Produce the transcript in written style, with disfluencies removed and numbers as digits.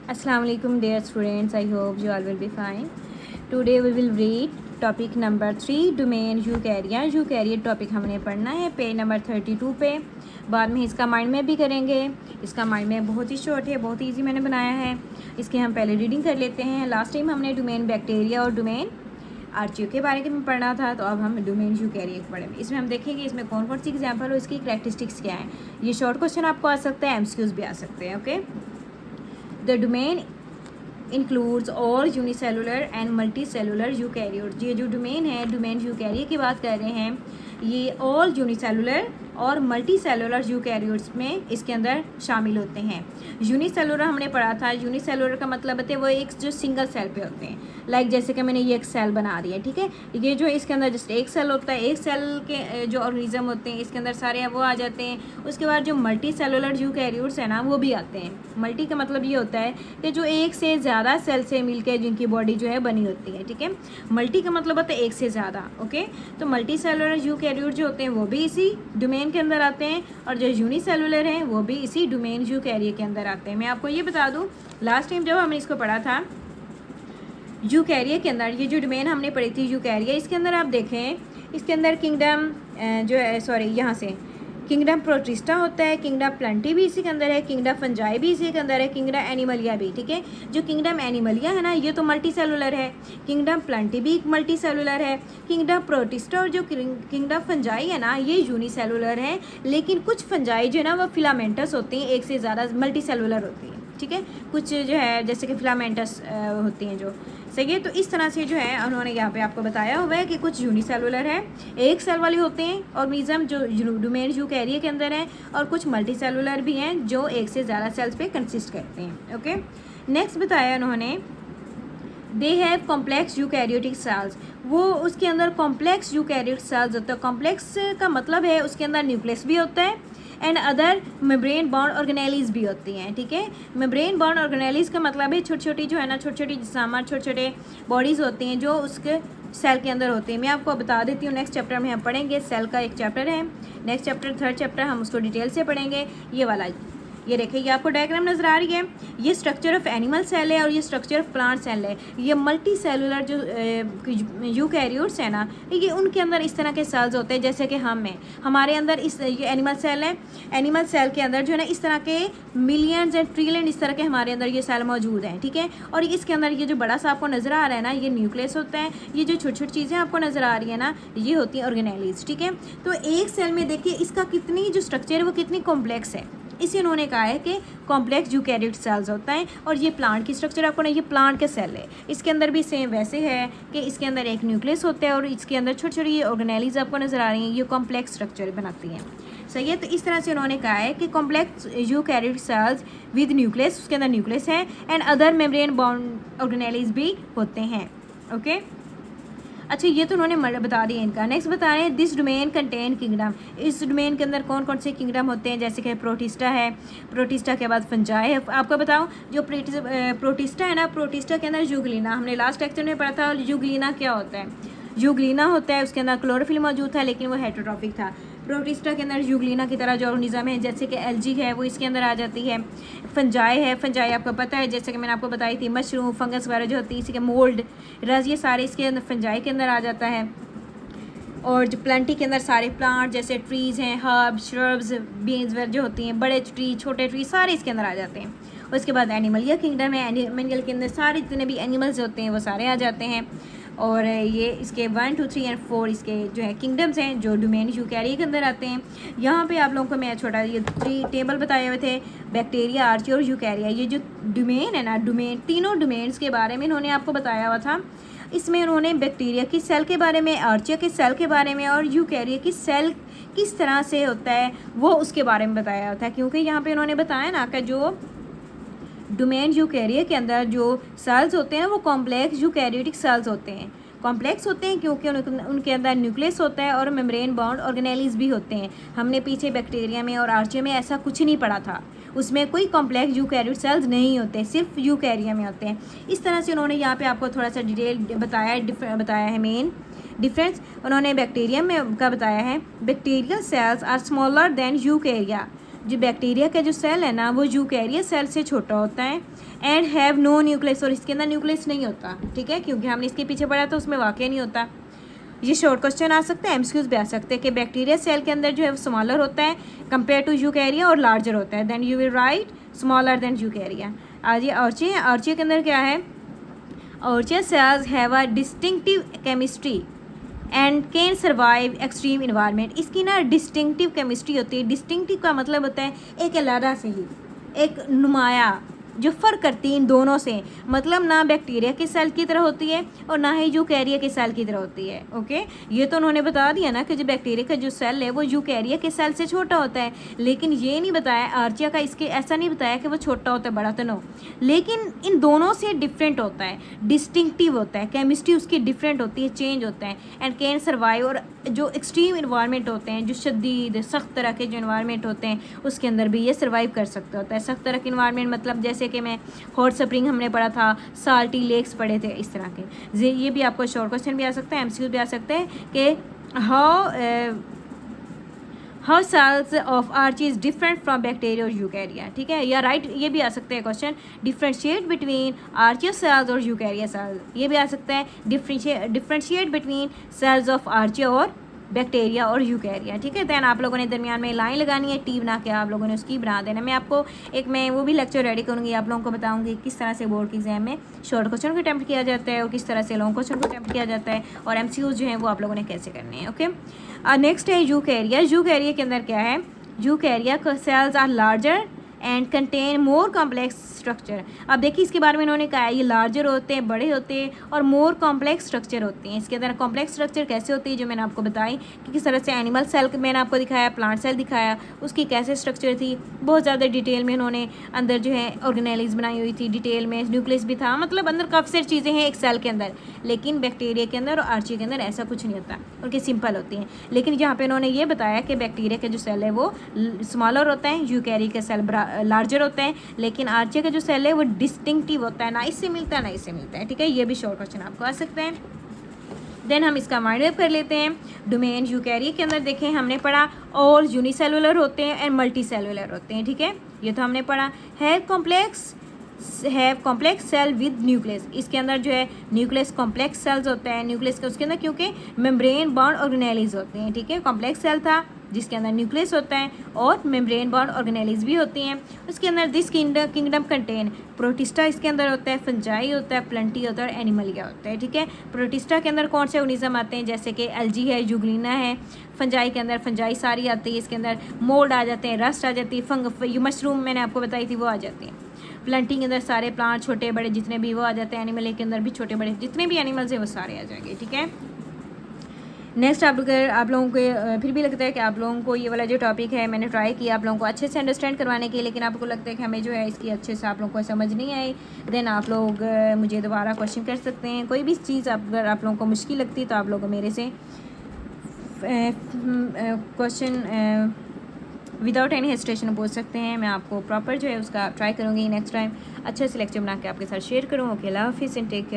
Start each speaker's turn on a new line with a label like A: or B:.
A: Assalamu alaikum dear students, I hope you all will be fine. Today we will read topic number 3 domain यूकैरिया। यूकैरिया topic हमने पढ़ना है page number 32 पे। बाद में इसका माइंड मैप भी करेंगे। इसका माइंड मैप बहुत ही शॉर्ट है, बहुत ईजी मैंने बनाया है। इसके हम पहले रीडिंग कर लेते हैं। लास्ट टाइम हमने डोमेन बैक्टीरिया और डोमेन आर्चियो के बारे में पढ़ना था, तो अब हम डोमेन यूकैरिया के पढ़ेंगे। इसमें हम देखेंगे इसमें कौन कौन सी एग्जाम्पल हो, इसकी कैरेक्टरिस्टिक्स क्या है। ये शॉर्ट क्वेश्चन आपको आ सकता है, एमसीक्यूज भी आ सकते हैं। Okay, the domain includes all unicellular and multicellular eukaryote. ये जो डोमेन है, डोमेन यूकैरिया की बात कर रहे हैं, ये ऑल यूनिसेलुलर और मल्टीसेलुलर यूकैरियोट्स में इसके अंदर शामिल होते हैं। यूनिसेलुलर हमने पढ़ा था, यूनिसेलुलर का मतलब होता है वो एक जो सिंगल सेल पे होते हैं। लाइक जैसे कि मैंने ये एक सेल बना दिया, ठीक है। ये जो इसके अंदर जस्ट एक सेल होता है, एक सेल के जो ऑर्गेनिज्म होते हैं इसके अंदर सारे वो आ जाते हैं। उसके बाद जो मल्टी सेलुलर यूकैरियोट्स है ना, वो भी आते हैं। मल्टी का मतलब ये होता है कि जो एक से ज़्यादा सेल से मिलकर जिनकी बॉडी जो है बनी होती है, ठीक है। मल्टी का मतलब होता है एक से ज़्यादा। ओके, तो मल्टी सेलुलर यूकैरियोट जो होते हैं वो भी इसी डोमेन के अंदर आते हैं, और जो यूनिसेलुलर हैं वो भी इसी डोमेन यूकैरिया के अंदर आते हैं। मैं आपको ये बता दूं, लास्ट टाइम जब हमने इसको पढ़ा था यूकैरिया के अंदर, ये जो डोमेन हमने पढ़ी थी यूकैरिया, इसके अंदर आप देखें, इसके अंदर किंगडम जो है, सॉरी यहाँ से किंगडम प्रोटिस्टा होता है, किंगडम प्लांटी भी इसी के अंदर है, किंगडम फंजाई भी इसी के अंदर है, किंगडम एनिमलिया भी, ठीक है। जो किंगडम एनिमलिया है ना, ये तो मल्टी सेलुलर है। किंगडम प्लांटी भी मल्टी सेलुलर है। किंगडम प्रोटिस्टा और जो किंगडम फंजाई है ना, ये यूनिसेलुलर है। लेकिन कुछ फंजाई जो है ना वो फिलामेंटस होती हैं, एक से ज़्यादा मल्टी सेलुलर होती है, ठीक है। कुछ जो है जैसे कि फिलामेंटस होती हैं जो, सही है। तो इस तरह से जो है उन्होंने यहाँ पे आपको बताया हुआ है कि कुछ यूनिसेलुलर है, एक सेल वाले होते हैं ऑर्गेनिज्म जो डोमेन यूकैरिया के अंदर है, और कुछ मल्टी सेलुलर भी हैं जो एक से ज़्यादा सेल्स पे कंसिस्ट करते हैं। ओके, नेक्स्ट बताया उन्होंने they have complex eukaryotic cells. वो उसके अंदर कॉम्प्लेक्स यूकैरियोटिक सेल्स होता है। कॉम्प्लेक्स का मतलब है उसके अंदर न्यूक्लियस भी होता है and other membrane bound organelles भी होती हैं, ठीक है। मेम्ब्रेन बाउंड ऑर्गेनेलीज का मतलब है छोटी छोटी जो है ना, छोटी छोटी सामान, छोटे छोटे बॉडीज़ होती हैं जो उसके सेल के अंदर होती हैं। मैं आपको बता देती हूँ, नेक्स्ट चैप्टर में हम पढ़ेंगे। सेल का एक चैप्टर है, नेक्स्ट चैप्टर थर्ड चैप्टर, हम उसको डिटेल से पढ़ेंगे। ये वाला, ये देखिए, ये आपको डायग्राम नजर आ रही है। ये स्ट्रक्चर ऑफ एनिमल सेल है और ये स्ट्रक्चर ऑफ प्लांट सेल है। ये मल्टी सेलुलर जो यूकैरियोट्स है ना, ये उनके अंदर इस तरह के सेल्स होते हैं जैसे कि हम हैं, हमारे अंदर इस ये एनिमल सेल है। एनिमल सेल के अंदर जो है ना इस तरह के मिलियंस एंड ट्रिलियन इस तरह के हमारे अंदर ये सेल मौजूद हैं, ठीक है। और इसके अंदर ये जो बड़ा सा आपको नजर आ रहा है ना, ये न्यूक्लियस होता है। ये जो छोटी छोटी चीज़ें आपको नजर आ रही है ना, ये होती हैं ऑर्गेनेलीज, ठीक है। तो एक सेल में देखिए इसका कितनी जो स्ट्रक्चर है वो कितनी कॉम्प्लेक्स है। इसे उन्होंने कहा है कि कॉम्प्लेक्स यूकैरियोट सेल्स होता है। और ये प्लांट की स्ट्रक्चर आपको ना, ये प्लांट के सेल है, इसके अंदर भी सेम वैसे है कि इसके अंदर एक न्यूक्लियस होता है और इसके अंदर छोटी छोटी ये ऑर्गेनेलीज आपको नजर आ रही हैं, ये कॉम्प्लेक्स स्ट्रक्चर बनाती हैं, सही है। तो इस तरह से उन्होंने कहा है कि complex eukaryote cells with nucleus, उसके अंदर न्यूक्लियस है, and other membrane bound organelles भी होते हैं। ओके, अच्छा, ये तो उन्होंने बता दिया इनका। नेक्स्ट बता रहे हैं दिस डोमेन कंटेन किंगडम। इस डोमेन के अंदर कौन कौन से किंगडम होते हैं, जैसे कि प्रोटिस्टा है, प्रोटिस्टा के बाद फंजाई है। आपको बताऊं, जो प्रोटिस्टा है ना, प्रोटिस्टा के अंदर यूग्लिना, हमने लास्ट लेक्चर में पढ़ा था। यूग्लिना क्या होता है? यूग्लिना होता है, उसके अंदर क्लोरोफिल मौजूद था लेकिन वो हेटेरोट्रॉफिक था। प्रोटिस्टा के अंदर यूग्लिना की तरह जो ऑर्गेनिज्म है जैसे कि एल्गी है वो इसके अंदर आ जाती है। फंजाई है, फंजाई आपको पता है जैसे कि मैंने आपको बताई थी, मशरूम, फंगस वगैरह जो होती है, इसी के मोल्ड, रस, ये सारे इसके अंदर फंजाई के अंदर आ जाता है। और जो प्लांटी के अंदर सारे प्लांट जैसे ट्रीज़ हैं, हर्ब, श्रब्स, बीन्स वगैरह जो होती हैं, बड़े ट्री, छोटे ट्री, सारे इसके अंदर आ जाते हैं। उसके बाद एनिमलिया किंगडम है, एनिमल के अंदर सारे जितने भी एनिमल्स होते हैं वो सारे आ जाते हैं। और ये इसके 1, 2, 3 एंड 4 इसके जो है किंगडम्स हैं जो डोमेन यूकैरिया के अंदर आते हैं। यहाँ पे आप लोगों को मैं छोटा ये 3 टेबल बताए हुए थे, बैक्टीरिया, आर्चियो और यूकैरिया। ये जो डोमेन है ना, डोमेन, तीनों डोमेन्स के बारे में इन्होंने आपको बताया हुआ था। इसमें उन्होंने बैक्टीरिया की सेल के बारे में, आर्चियो के सेल के बारे में और यूकैरिया की सेल किस तरह से होता है वो उसके बारे में बताया हुआ था। क्योंकि यहाँ पर उन्होंने बताया ना कि जो डोमेन यूकैरिया के अंदर जो सेल्स होते हैं वो कॉम्प्लेक्स यूकैरियोटिक सेल्स होते हैं। कॉम्प्लेक्स होते हैं क्योंकि उनके अंदर न्यूक्लियस होता है और मेम्ब्रेन बाउंड ऑर्गेनेलीज भी होते हैं। हमने पीछे बैक्टीरिया में और आर्चिया में ऐसा कुछ नहीं पढ़ा था, उसमें कोई कॉम्प्लेक्स यूकैरियोट सेल्स नहीं होते, सिर्फ यूकैरिया में होते हैं। इस तरह से उन्होंने यहाँ पे आपको थोड़ा सा डिटेल बताया है। मेन डिफरेंस उन्होंने बैक्टीरिया में का बताया है, bacterial cells are smaller than Eukarya. जो बैक्टीरिया का जो सेल है ना वो यूकैरिया सेल से छोटा होता है एंड हैव नो न्यूक्लियस, और इसके अंदर न्यूक्लियस नहीं होता, ठीक है, क्योंकि हमने इसके पीछे पढ़ा तो उसमें वाकई नहीं होता। ये शॉर्ट क्वेश्चन आ सकते हैं, एमसीक्यूज भी आ सकते हैं कि बैक्टीरिया सेल के अंदर जो है वो स्मॉलर होता है कंपेयर टू यूकैरिया और लार्जर होता है, then you will write smaller than eukarya. आज ये आर्चिया, आर्चिया के अंदर क्या है, archaea cells have a distinctive chemistry and can survive extreme environment. इसकी ना डिस्टिंक्टिव केमिस्ट्री होती है। डिस्टिंक्टिव का मतलब होता है एक अलग से ही, एक नुमाया जो फ़र्क करती है इन दोनों से, मतलब ना बैक्टीरिया के सेल की तरह होती है और ना ही यूकैरिया के सेल की तरह होती है। ओके, ये तो उन्होंने बता दिया ना कि जो बैक्टीरिया का जो सेल है वो यूकैरिया के सेल से छोटा होता है, लेकिन ये नहीं बताया आर्चिया का, इसके ऐसा नहीं बताया कि वो छोटा होता है बड़ा तो नो, लेकिन इन दोनों से डिफरेंट होता है, डिस्टिंक्टिव होता है, केमिस्ट्री उसकी डिफरेंट होती है, चेंज होता है एंड कैन सर्वाइव। और जो एक्सट्रीम इन्वायरमेंट होते हैं, जो शदीद सख्त तरह के जो इन्वायरमेंट होते हैं उसके अंदर भी ये सर्वाइव कर सकता होता है। सख्त तरह के इन्वायरमेंट मतलब जैसे कि मैं हॉट स्प्रिंग हमने पढ़ा था, साल्टी लेक्स पढ़े थे, इस तरह के। ये भी आपको शॉर्ट क्वेश्चन भी आ सकता है, एमसीक्यू भी आ सकते हैं कि how cells of Archaea is different from bacteria और यूकैरिया, ठीक है, या राइट ये भी आ सकते हैं question, differentiate between Archaea sales और यूकैरिया सेल्स, ये भी आ सकता है, differentiate between sales of Archaea और बैक्टीरिया और यूकैरिया, ठीक है। दैन आप लोगों ने दरमियान में लाइन लगानी है, टी बना के आप लोगों ने उसकी बना देना। मैं आपको मैं वो भी लेक्चर रेडी करूँगी, आप लोगों को बताऊँगी किस तरह से बोर्ड के एग्जाम में शॉर्ट क्वेश्चन को अटैम्प्ट किया जाता है और किस तरह से लॉन्ग क्वेश्चन को अटैम्प्ट किया जाता है, और एमसीक्यूज जो हैं वो आप लोगों ने कैसे करने हैं। ओके, नेक्स्ट है यूकैरिया। यूकैरिया के अंदर क्या है, Eukarya cells are larger and contain more complex structure. अब देखिए इसके बारे में इन्होंने कहा है ये लार्जर होते हैं, बड़े होते हैं और मोर कॉम्प्लेक्स स्ट्रक्चर होते हैं। इसके अंदर कॉम्प्लेक्स स्ट्रक्चर कैसे होती है जो मैंने आपको बताई कि किस तरह से एनिमल सेल मैंने आपको दिखाया, प्लांट सेल दिखाया, उसकी कैसे स्ट्रक्चर थी, बहुत ज़्यादा डिटेल में इन्होंने अंदर जो है ऑर्गेनेलिज बनाई हुई थी, डिटेल में न्यूक्लियस भी था, मतलब अंदर काफ़ी सारी चीज़ें हैं एक सेल के अंदर। लेकिन बैक्टीरिया के अंदर और आर्चिया के अंदर ऐसा कुछ नहीं होता, उनकी सिंपल होती हैं। लेकिन यहाँ पे इन्होंने ये बताया कि बैक्टीरिया का जो सेल है वो स्मॉलर होता है, यूकैरिया का सेल लार्जर होता है, लेकिन आर्चिया का जो सेल है वो डिस्टिंक्टिव होता है, ना इससे मिलता है ना इससे मिलता है, ठीक है। ये भी शॉर्ट क्वेश्चन आपको आ सकते हैं। देन हम इसका माइंड अप कर लेते हैं। डोमेन यूकैरिया के अंदर देखें हमने पढ़ा ऑल यूनिसेलुलर होते हैं एंड मल्टी सेलुलर होते हैं, ठीक है, ये तो हमने पढ़ा। Have complex cell with nucleus, इसके अंदर जो है न्यूक्लियस कॉम्प्लेक्स सेल्स होता है, न्यूक्लियस के उसके अंदर क्योंकि मेम्ब्रेन बॉन्ड ऑर्गेनेलिज होते हैं, ठीक है। कॉम्प्लेक्स सेल था जिसके अंदर न्यूक्लियस होता है और मेम्ब्रेन बॉन्ड ऑर्गेनेलिज भी होती हैं। उसके अंदर दिस किंगडम कंटेन प्रोटिस्टा, इसके अंदर होता है, फंजाई होता है, प्लंटी होता है और एनिमलिया होता है, ठीक है। प्रोटिस्टा के अंदर कौन से ऑर्गेनिज्म आते हैं, जैसे कि एल्जी है, जुगलिना है। फंजाई के अंदर फंजाई सारी आती है, इसके अंदर मोल्ड आ जाते हैं, रस्ट आ जाती है, ये मशरूम मैंने आपको बताई थी वो आ जाती है। प्लंटी के अंदर सारे प्लांट छोटे बड़े जितने भी वो आ जाते हैं, एनिमल के अंदर भी छोटे बड़े जितने भी एनिमल्स हैं वो सारे आ जाएंगे, ठीक है। नेक्स्ट आप लोगों को फिर भी लगता है कि आप लोगों को ये वाला जो टॉपिक है मैंने ट्राई किया आप लोगों को अच्छे से अंडरस्टैंड करवाने के, लेकिन आपको लगता है कि हमें जो है इसकी अच्छे से आप लोगों को समझ नहीं आई, देन आप लोग मुझे दोबारा क्वेश्चन कर सकते हैं। कोई भी चीज़ अगर आप लोगों को मुश्किल लगती है तो आप लोग मेरे से क्वेश्चन विदाउट एनी हेजिटेशन पूछ सकते हैं। मैं आपको प्रॉपर जो है उसका ट्राई करूँगी नेक्स्ट टाइम अच्छे से लेक्चर बना के आपके साथ शेयर करूँ। ओके, अल्लाह हाफिज़ एंड टेक केयर।